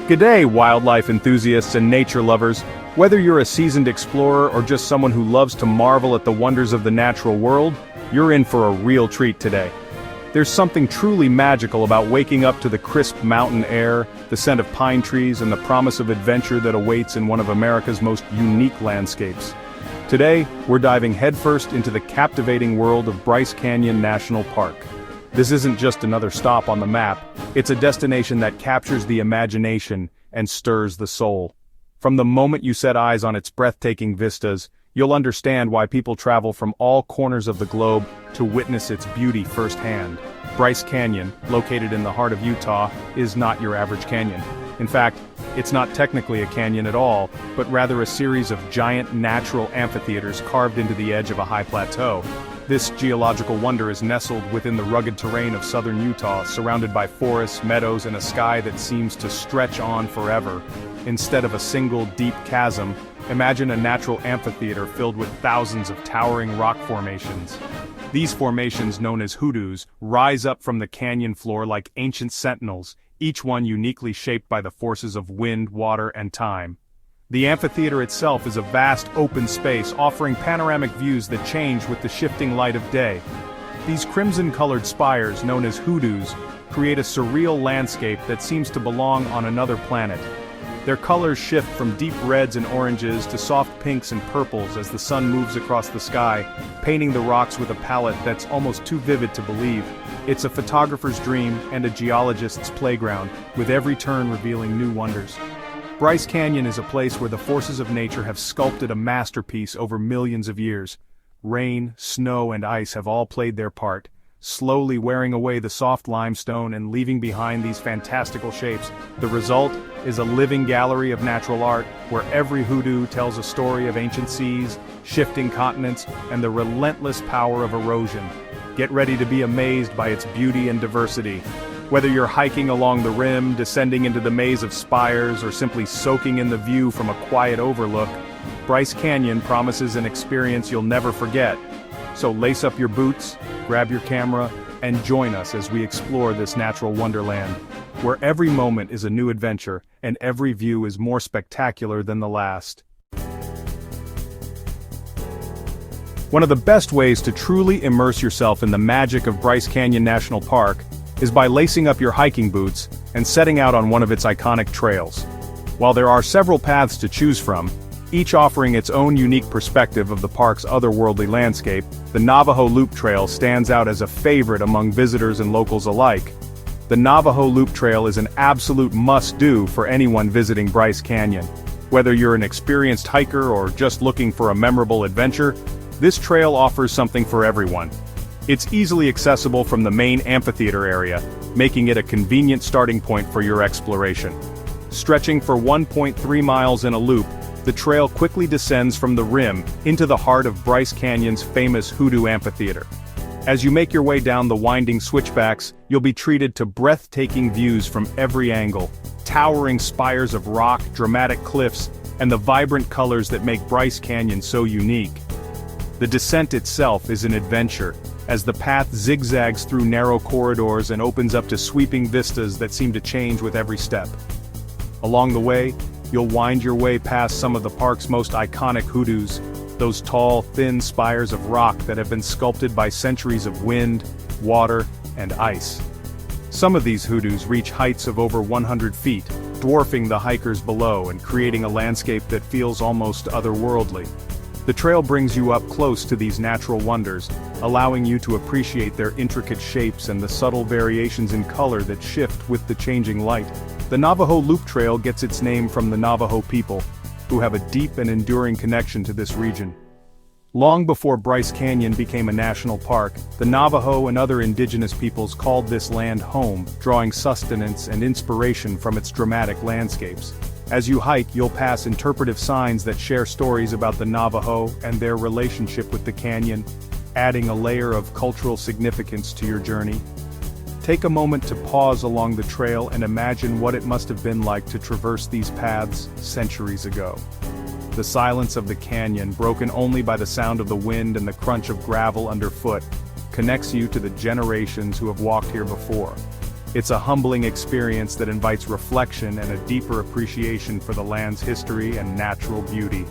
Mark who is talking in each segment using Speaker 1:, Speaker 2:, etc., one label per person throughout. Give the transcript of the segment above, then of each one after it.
Speaker 1: G'day, wildlife enthusiasts and nature lovers. Whether you're a seasoned explorer or just someone who loves to marvel at the wonders of the natural world, you're in for a real treat today. There's something truly magical about waking up to the crisp mountain air, the scent of pine trees, and the promise of adventure that awaits in one of America's most unique landscapes. Today, we're diving headfirst into the captivating world of Bryce Canyon National Park. This isn't just another stop on the map, it's a destination that captures the imagination and stirs the soul. From the moment you set eyes on its breathtaking vistas, you'll understand why people travel from all corners of the globe to witness its beauty firsthand. Bryce Canyon, located in the heart of Utah, is not your average canyon. In fact, it's not technically a canyon at all, but rather a series of giant natural amphitheaters carved into the edge of a high plateau. This geological wonder is nestled within the rugged terrain of southern Utah, surrounded by forests, meadows, and a sky that seems to stretch on forever. Instead of a single deep chasm, imagine a natural amphitheater filled with thousands of towering rock formations. These formations, known as hoodoos, rise up from the canyon floor like ancient sentinels, each one uniquely shaped by the forces of wind, water, and time. The amphitheater itself is a vast open space offering panoramic views that change with the shifting light of day. These crimson-colored spires, known as hoodoos, create a surreal landscape that seems to belong on another planet. Their colors shift from deep reds and oranges to soft pinks and purples as the sun moves across the sky, painting the rocks with a palette that's almost too vivid to believe. It's a photographer's dream and a geologist's playground, with every turn revealing new wonders. Bryce Canyon is a place where the forces of nature have sculpted a masterpiece over millions of years. Rain, snow, and ice have all played their part, slowly wearing away the soft limestone and leaving behind these fantastical shapes. The result is a living gallery of natural art, where every hoodoo tells a story of ancient seas, shifting continents, and the relentless power of erosion. Get ready to be amazed by its beauty and diversity. Whether you're hiking along the rim, descending into the maze of spires, or simply soaking in the view from a quiet overlook, Bryce Canyon promises an experience you'll never forget. So lace up your boots, grab your camera, and join us as we explore this natural wonderland, where every moment is a new adventure, and every view is more spectacular than the last. One of the best ways to truly immerse yourself in the magic of Bryce Canyon National Park is by lacing up your hiking boots and setting out on one of its iconic trails. While there are several paths to choose from, each offering its own unique perspective of the park's otherworldly landscape, the Navajo Loop Trail stands out as a favorite among visitors and locals alike. The Navajo Loop Trail is an absolute must-do for anyone visiting Bryce Canyon. Whether you're an experienced hiker or just looking for a memorable adventure, this trail offers something for everyone. It's easily accessible from the main amphitheater area, making it a convenient starting point for your exploration. Stretching for 1.3 miles in a loop, the trail quickly descends from the rim into the heart of Bryce Canyon's famous Hoodoo Amphitheater. As you make your way down the winding switchbacks, you'll be treated to breathtaking views from every angle, towering spires of rock, dramatic cliffs, and the vibrant colors that make Bryce Canyon so unique. The descent itself is an adventure, as the path zigzags through narrow corridors and opens up to sweeping vistas that seem to change with every step. Along the way, you'll wind your way past some of the park's most iconic hoodoos, those tall, thin spires of rock that have been sculpted by centuries of wind, water, and ice. Some of these hoodoos reach heights of over 100 feet, dwarfing the hikers below and creating a landscape that feels almost otherworldly. The trail brings you up close to these natural wonders, allowing you to appreciate their intricate shapes and the subtle variations in color that shift with the changing light. The Navajo Loop Trail gets its name from the Navajo people, who have a deep and enduring connection to this region. Long before Bryce Canyon became a national park, the Navajo and other indigenous peoples called this land home, drawing sustenance and inspiration from its dramatic landscapes. As you hike, you'll pass interpretive signs that share stories about the Navajo and their relationship with the canyon, adding a layer of cultural significance to your journey. Take a moment to pause along the trail and imagine what it must have been like to traverse these paths centuries ago. The silence of the canyon, broken only by the sound of the wind and the crunch of gravel underfoot, connects you to the generations who have walked here before. It's a humbling experience that invites reflection and a deeper appreciation for the land's history and natural beauty.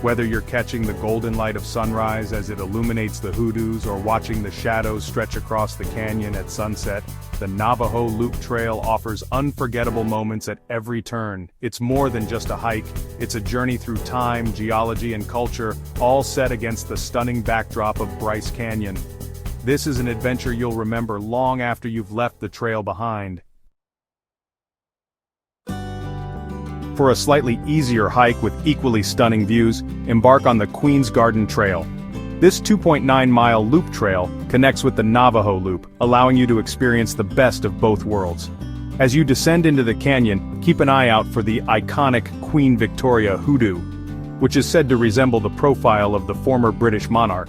Speaker 1: Whether you're catching the golden light of sunrise as it illuminates the hoodoos or watching the shadows stretch across the canyon at sunset, the Navajo Loop Trail offers unforgettable moments at every turn. It's more than just a hike, it's a journey through time, geology and culture, all set against the stunning backdrop of Bryce Canyon. This is an adventure you'll remember long after you've left the trail behind. For a slightly easier hike with equally stunning views, embark on the Queen's Garden Trail. This 2.9-mile loop trail connects with the Navajo Loop, allowing you to experience the best of both worlds. As you descend into the canyon, keep an eye out for the iconic Queen Victoria hoodoo, which is said to resemble the profile of the former British monarch.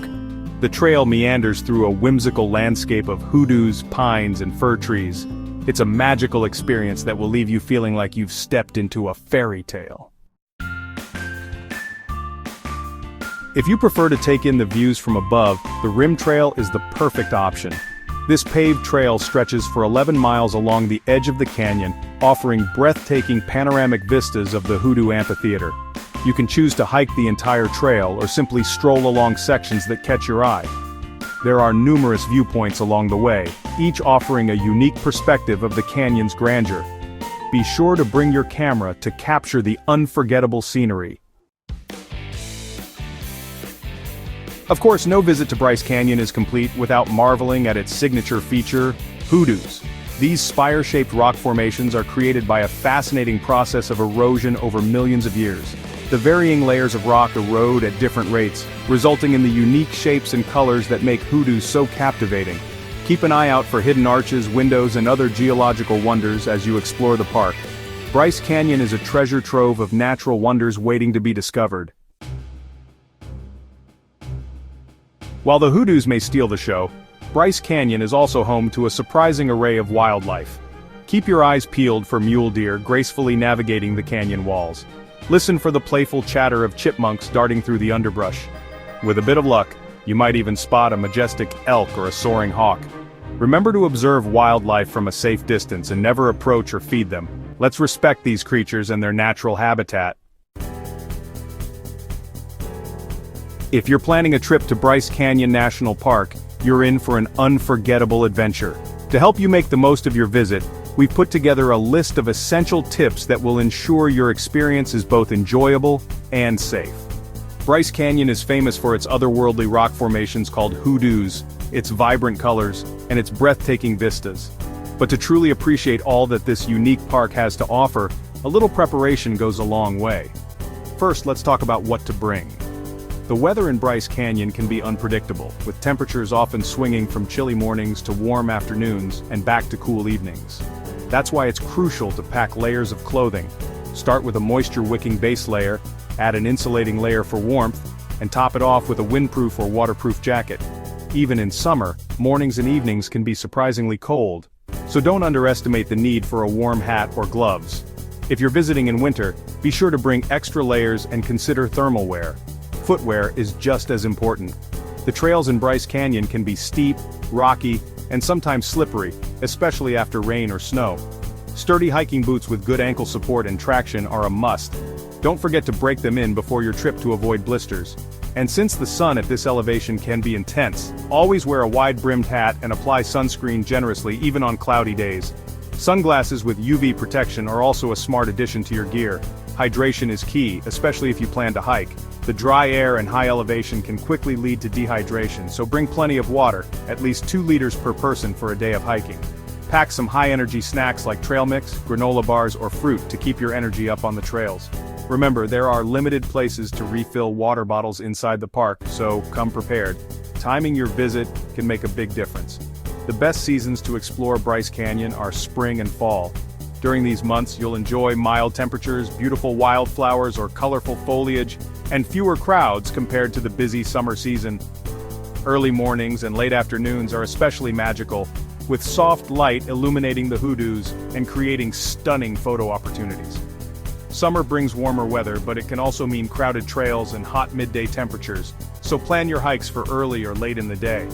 Speaker 1: The trail meanders through a whimsical landscape of hoodoos, pines, and fir trees. It's a magical experience that will leave you feeling like you've stepped into a fairy tale. If you prefer to take in the views from above, the Rim Trail is the perfect option. This paved trail stretches for 11 miles along the edge of the canyon, offering breathtaking panoramic vistas of the Hoodoo Amphitheater. You can choose to hike the entire trail or simply stroll along sections that catch your eye. There are numerous viewpoints along the way, each offering a unique perspective of the canyon's grandeur. Be sure to bring your camera to capture the unforgettable scenery. Of course, no visit to Bryce Canyon is complete without marveling at its signature feature, hoodoos. These spire-shaped rock formations are created by a fascinating process of erosion over millions of years. The varying layers of rock erode at different rates, resulting in the unique shapes and colors that make hoodoos so captivating. Keep an eye out for hidden arches, windows, and other geological wonders as you explore the park. Bryce Canyon is a treasure trove of natural wonders waiting to be discovered. While the hoodoos may steal the show, Bryce Canyon is also home to a surprising array of wildlife. Keep your eyes peeled for mule deer gracefully navigating the canyon walls. Listen for the playful chatter of chipmunks darting through the underbrush. With a bit of luck, you might even spot a majestic elk or a soaring hawk. Remember to observe wildlife from a safe distance and never approach or feed them. Let's respect these creatures and their natural habitat. If you're planning a trip to Bryce Canyon National Park, you're in for an unforgettable adventure. To help you make the most of your visit, we've put together a list of essential tips that will ensure your experience is both enjoyable and safe. Bryce Canyon is famous for its otherworldly rock formations called hoodoos, its vibrant colors, and its breathtaking vistas. But to truly appreciate all that this unique park has to offer, a little preparation goes a long way. First, let's talk about what to bring. The weather in Bryce Canyon can be unpredictable, with temperatures often swinging from chilly mornings to warm afternoons and back to cool evenings. That's why it's crucial to pack layers of clothing. Start with a moisture-wicking base layer, add an insulating layer for warmth, and top it off with a windproof or waterproof jacket. Even in summer, mornings and evenings can be surprisingly cold, so don't underestimate the need for a warm hat or gloves. If you're visiting in winter, be sure to bring extra layers and consider thermal wear. Footwear is just as important. The trails in Bryce Canyon can be steep, rocky, and sometimes slippery, especially after rain or snow. Sturdy hiking boots with good ankle support and traction are a must. Don't forget to break them in before your trip to avoid blisters. And since the sun at this elevation can be intense, always wear a wide-brimmed hat and apply sunscreen generously even on cloudy days. Sunglasses with UV protection are also a smart addition to your gear. Hydration is key, especially if you plan to hike. The dry air and high elevation can quickly lead to dehydration, so bring plenty of water, at least 2 liters per person for a day of hiking. Pack some high-energy snacks like trail mix, granola bars, or fruit to keep your energy up on the trails. Remember, there are limited places to refill water bottles inside the park, so come prepared. Timing your visit can make a big difference. The best seasons to explore Bryce Canyon are spring and fall. During these months, you'll enjoy mild temperatures, beautiful wildflowers or colorful foliage, and fewer crowds compared to the busy summer season. Early mornings and late afternoons are especially magical, with soft light illuminating the hoodoos and creating stunning photo opportunities. Summer brings warmer weather, but it can also mean crowded trails and hot midday temperatures, so plan your hikes for early or late in the day.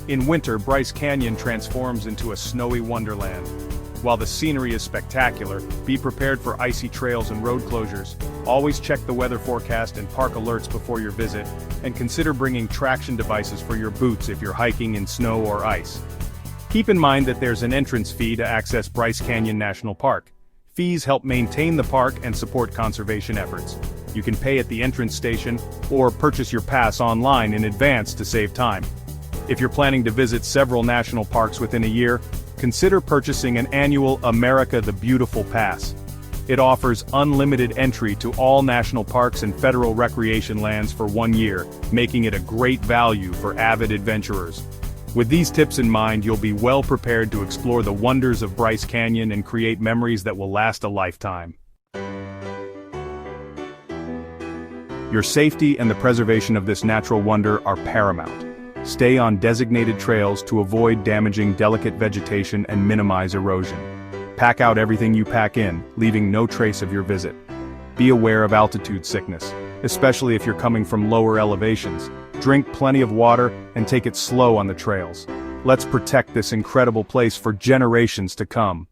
Speaker 1: In winter, Bryce Canyon transforms into a snowy wonderland. While the scenery is spectacular, be prepared for icy trails and road closures. Always check the weather forecast and park alerts before your visit, and consider bringing traction devices for your boots if you're hiking in snow or ice. Keep in mind that there's an entrance fee to access Bryce Canyon National Park. Fees help maintain the park and support conservation efforts. You can pay at the entrance station, or purchase your pass online in advance to save time. If you're planning to visit several national parks within a year, consider purchasing an annual America the Beautiful Pass. It offers unlimited entry to all national parks and federal recreation lands for 1 year, making it a great value for avid adventurers. With these tips in mind, you'll be well prepared to explore the wonders of Bryce Canyon and create memories that will last a lifetime. Your safety and the preservation of this natural wonder are paramount. Stay on designated trails to avoid damaging delicate vegetation and minimize erosion. Pack out everything you pack in, leaving no trace of your visit. Be aware of altitude sickness, especially if you're coming from lower elevations. Drink plenty of water and take it slow on the trails. Let's protect this incredible place for generations to come.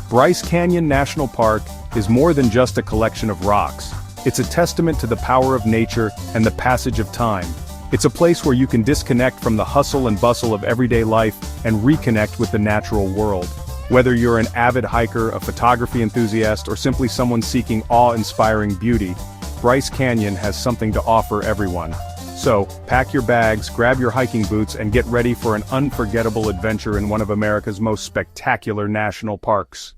Speaker 1: Bryce Canyon National Park is more than just a collection of rocks. It's a testament to the power of nature and the passage of time. It's a place where you can disconnect from the hustle and bustle of everyday life and reconnect with the natural world. Whether you're an avid hiker, a photography enthusiast, or simply someone seeking awe-inspiring beauty, Bryce Canyon has something to offer everyone. So, pack your bags, grab your hiking boots, and get ready for an unforgettable adventure in one of America's most spectacular national parks.